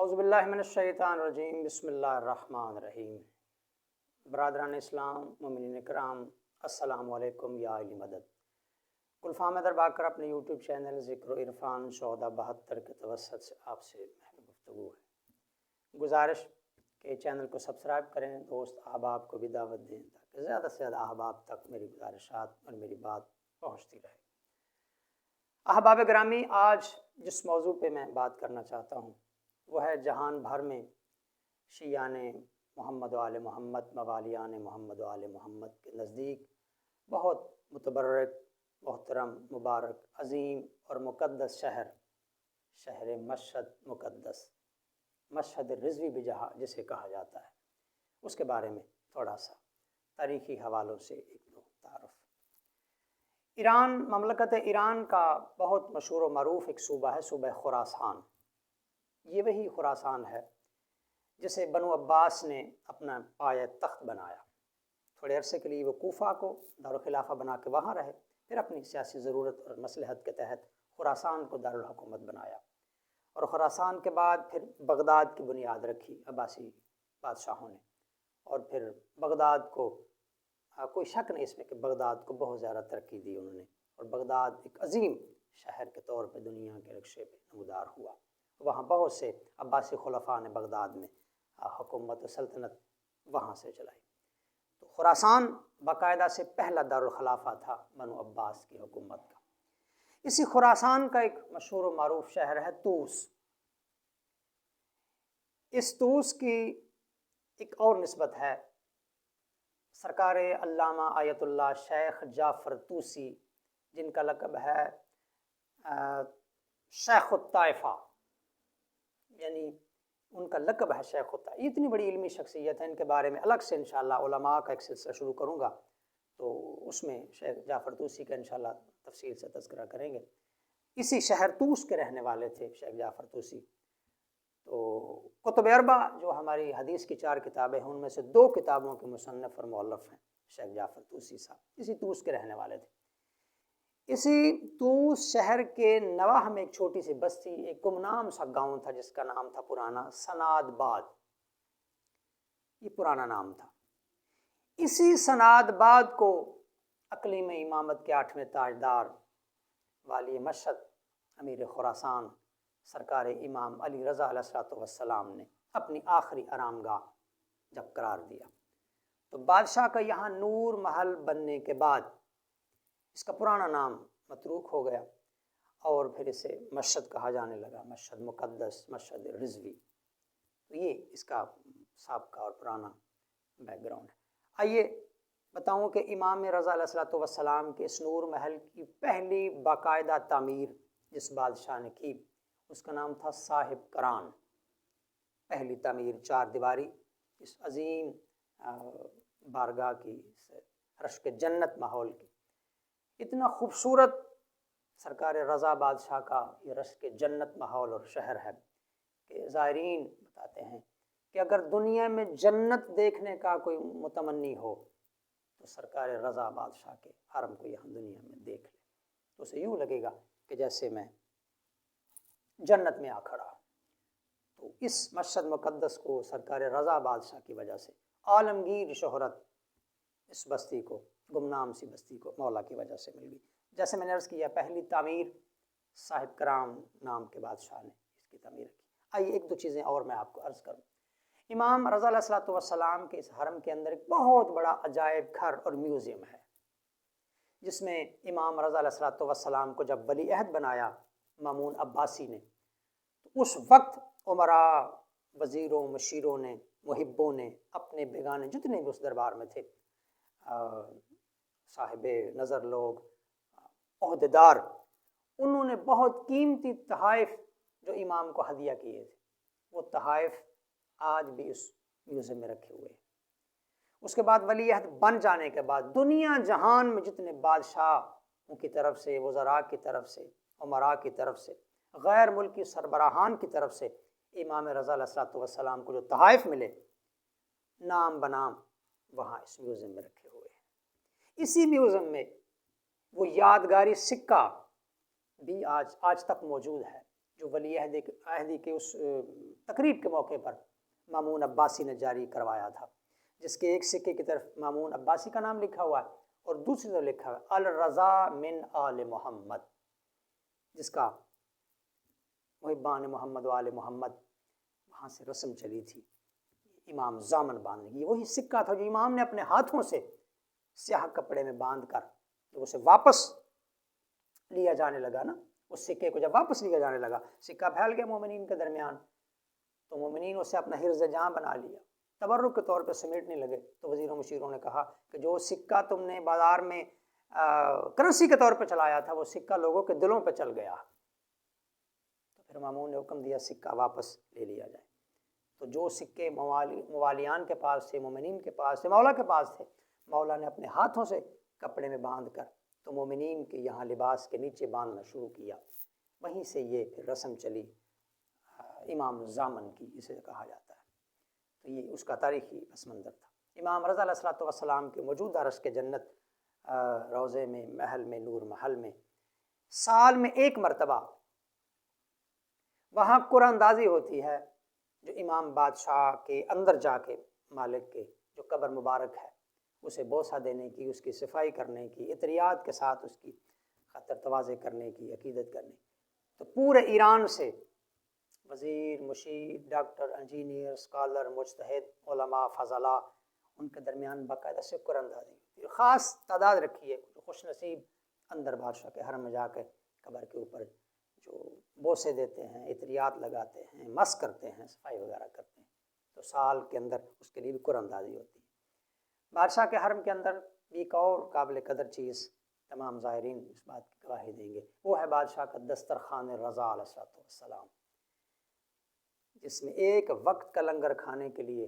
اعوذ باللہ من الشیطان الرجیم، بسم اللہ الرحمن الرحیم۔ برادران اسلام، مومنین کرام، السلام علیکم یا علی مدد۔ گلفام دربا کر اپنے یوٹیوب چینل ذکر و عرفان 1472 کے توسط سے آپ سے محض گفتگو ہے۔ گزارش کہ چینل کو سبسکرائب کریں، دوست احباب کو بھی دعوت دیں تاکہ زیادہ سے زیادہ احباب تک میری گزارشات اور میری بات پہنچتی رہے۔ احباب گرامی، آج جس موضوع پہ میں بات کرنا چاہتا ہوں وہ ہے جہان بھر میں شیعان محمد و آل محمد، موالیان محمد و آل محمد کے نزدیک بہت متبرک، محترم، مبارک، عظیم اور مقدس شہر مشہد مقدس، مشہد رضوی بھی جسے کہا جاتا ہے، اس کے بارے میں تھوڑا سا تاریخی حوالوں سے ایک دو تعارف۔ ایران، مملکت ایران کا بہت مشہور و معروف ایک صوبہ ہے، صوبہ خراسان۔ یہ وہی خراسان ہے جسے بنو عباس نے اپنا پایہ تخت بنایا۔ تھوڑے عرصے کے لیے وہ کوفہ کو دارالخلافہ بنا کے وہاں رہے، پھر اپنی سیاسی ضرورت اور مصلحت کے تحت خراسان کو دارالحکومت بنایا، اور خراسان کے بعد پھر بغداد کی بنیاد رکھی عباسی بادشاہوں نے، اور پھر بغداد کو کوئی شک نہیں اس میں کہ بغداد کو بہت زیادہ ترقی دی انہوں نے، اور بغداد ایک عظیم شہر کے طور پہ دنیا کے نقشے پہ نمودار ہوا۔ وہاں بہت سے عباسی خلفاء نے بغداد میں حکومت و سلطنت وہاں سے چلائی۔ تو خراسان باقاعدہ سے پہلا دارالخلافہ تھا بنو عباس کی حکومت کا۔ اسی خراسان کا ایک مشہور و معروف شہر ہے طوس۔ اس طوس کی ایک اور نسبت ہے، سرکار علامہ آیت اللہ شیخ جعفر طوسی، جن کا لقب ہے شیخ الطائفہ، یعنی ان کا لقب ہے شیخ الطائفہ۔ یہ اتنی بڑی علمی شخصیت ہے، ان کے بارے میں الگ سے انشاءاللہ علماء کا ایک سلسلہ شروع کروں گا، تو اس میں شیخ جعفر طوسی کا انشاءاللہ تفصیل سے تذکرہ کریں گے۔ اسی شہر طوس کے رہنے والے تھے شیخ جعفر طوسی۔ تو کتب اربع جو ہماری حدیث کی 4 کتابیں ہیں، ان میں سے 2 کتابوں کے مصنف اور مؤلف ہیں شیخ جعفر طوسی صاحب، اسی طوس کے رہنے والے تھے۔ اسی طوس شہر کے نواح میں ایک چھوٹی سی بستی، ایک گمنام سا گاؤں تھا جس کا نام تھا پرانا سناد باد۔ یہ پرانا نام تھا۔ اسی سناد باد کو اقلیم امامت کے 8ویں تاجدار والی مشہد امیر خراسان سرکار امام علی رضا علیہ السلام نے اپنی آخری آرام گاہ جب قرار دیا، تو بادشاہ کا یہاں نور محل بننے کے بعد اس کا پرانا نام متروک ہو گیا، اور پھر اسے مشہد کہا جانے لگا، مشہد مقدس، مشہد رضوی۔ تو یہ اس کا سابقہ اور پرانا بیک گراؤنڈ ہے۔ آئیے بتاؤں کہ امام رضا علیہ السلام کے اس نور محل کی پہلی باقاعدہ تعمیر جس بادشاہ نے کی، اس کا نام تھا صاحب کران۔ پہلی تعمیر 4 دیواری اس عظیم بارگاہ کی، رشک جنت ماحول کی، اتنا خوبصورت سرکار رضا بادشاہ کا یہ رشک جنت ماحول اور شہر ہے کہ زائرین بتاتے ہیں کہ اگر دنیا میں جنت دیکھنے کا کوئی متمنی ہو تو سرکار رضا بادشاہ کے حرم کو یہاں دنیا میں دیکھ لے، تو اسے یوں لگے گا کہ جیسے میں جنت میں آ کھڑا۔ تو اس مشہد مقدس کو سرکار رضا بادشاہ کی وجہ سے عالمگیر شہرت اس بستی کو، گمنام سی بستی کو مولا کی وجہ سے مل گئی۔ جیسے میں نے عرض کیا، پہلی تعمیر صاحب کرام نام کے بادشاہ نے اس کی تعمیر کی۔ آئیے 1-2 چیزیں اور میں آپ کو عرض کروں۔ امام رضا علیہ السلام کے اس حرم کے اندر ایک بہت بڑا عجائب گھر اور میوزیم ہے، جس میں امام رضا علیہ السلام کو جب ولی عہد بنایا مامون عباسی نے، تو اس وقت عمراء، وزیروں، مشیروں نے، محبوں نے، اپنے بیگانے جتنے بھی اس دربار میں تھے، صاحب نظر لوگ، عہدیدار، انہوں نے بہت قیمتی تحائف جو امام کو ہدیہ کیے تھے، وہ تحائف آج بھی اس میوزیم میں رکھے ہوئے ہیں۔ اس کے بعد ولی عہد بن جانے کے بعد دنیا جہان میں جتنے بادشاہوں کی طرف سے، وزراء کی طرف سے، عمراء کی طرف سے، غیر ملکی سربراہان کی طرف سے امام رضا علیہ السلام کو جو تحائف ملے، نام بنام وہاں اس میوزیم میں رکھے ہوئے ہیں۔ اسی میوزیم میں وہ یادگاری سکہ بھی آج تک موجود ہے جو ولی عہدی کے اس تقریب کے موقع پر مامون عباسی نے جاری کروایا تھا، جس کے ایک سکے کی طرف مامون عباسی کا نام لکھا ہوا ہے اور دوسری طرف لکھا ہوا ہے الرضا من آل محمد، جس کا محبان محمد و آل محمد وہاں سے رسم چلی تھی امام ضامن باندھنے کی۔ وہی سکہ تھا جو امام نے اپنے ہاتھوں سے سیاہ کپڑے میں باندھ کر جب اسے واپس لیا جانے لگا نا، اس سکے کو جب واپس لیا جانے لگا، سکہ پھیل گیا مومنین کے درمیان، تو مومنین اسے اپنا حرز جاں بنا لیا، تبرک کے طور پہ سمیٹنے لگے۔ تو وزیروں مشیروں نے کہا کہ جو سکہ تم نے بازار میں کرنسی کے طور پہ چلایا تھا، وہ سکہ لوگوں کے دلوں پہ چل گیا۔ تو پھر مامون نے حکم دیا سکہ واپس لے لیا جائے۔ تو جو سکے موالیان کے پاس تھے، مومنین کے پاس تھے، مولا کے پاس تھے، مولا نے اپنے ہاتھوں سے کپڑے میں باندھ کر تو مومنین کے یہاں لباس کے نیچے باندھنا شروع کیا۔ وہیں سے یہ پھر رسم چلی امام ضامن کی، اسے کہا جاتا ہے۔ تو یہ اس کا تاریخی پس منظر تھا۔ امام رضا علیہ السلام کے موجودہ رشک جنت روضے میں، محل میں، نور محل میں سال میں ایک مرتبہ وہاں قرآن اندازی ہوتی ہے، جو امام بادشاہ کے اندر جا کے مالک کے جو قبر مبارک ہے اسے بوسہ دینے کی، اس کی صفائی کرنے کی، عطریات کے ساتھ اس کی خطر تواضع کرنے کی، عقیدت کرنے کی۔ تو پورے ایران سے وزیر، مشیر، ڈاکٹر، انجینئر، اسکالر، مجتہد، علماء، فضلاء، ان کے درمیان باقاعدہ سے قرآن اندازی ہوتی ہے۔ خاص تعداد رکھی ہے، خوش نصیب اندر بادشاہ کے حرم میں جا کے قبر کے اوپر جو بوسے دیتے ہیں، عطریات لگاتے ہیں، مس کرتے ہیں، صفائی وغیرہ کرتے ہیں، تو سال کے اندر اس کے لیے بھی قرآن اندازی ہوتی ہے۔ بادشاہ کے حرم کے اندر ایک اور قابل قدر چیز تمام زائرین اس بات کی گواہی دیں گے، وہ ہے بادشاہ کا دسترخوان رضا علیہ السلام، جس میں ایک وقت کا لنگر کھانے کے لیے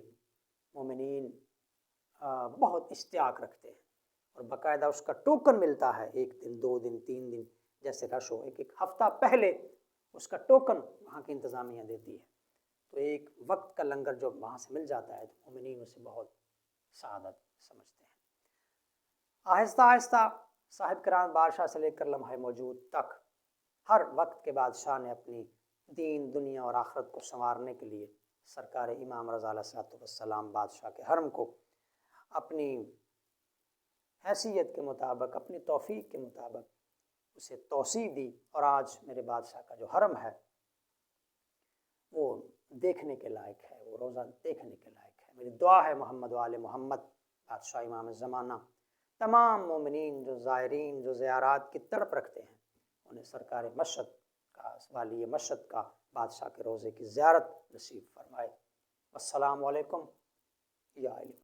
مومنین بہت اشتیاق رکھتے ہیں، اور باقاعدہ اس کا ٹوکن ملتا ہے، 1 دن 2 دن 3 دن جیسے رش ہو، ایک ہفتہ پہلے اس کا ٹوکن وہاں کی انتظامیہ دیتی ہے۔ تو ایک وقت کا لنگر جو وہاں سے مل جاتا ہے تو مومنین اسے بہت سعادت سمجھتے ہیں۔ آہستہ آہستہ صاحب کرام بادشاہ سے لے کر لمحہ موجود تک ہر وقت کے بادشاہ نے اپنی دین، دنیا اور آخرت کو سنوارنے کے لیے سرکار امام رضا علیہ السلام بادشاہ کے حرم کو اپنی حیثیت کے مطابق، اپنی توفیق کے مطابق اسے توسیع دی، اور آج میرے بادشاہ کا جو حرم ہے وہ دیکھنے کے لائق ہے، وہ روزہ دیکھنے کے لائق ہے۔ میری دعا ہے محمد و آل محمد بادشاہ امام زمانہ تمام مومنین جو زائرین، جو زیارات کی تڑپ رکھتے ہیں، انہیں سرکار مشہد کا، والی مشہد کا بادشاہ کے روزے کی زیارت نصیب فرمائے۔ السلام علیکم یا علم۔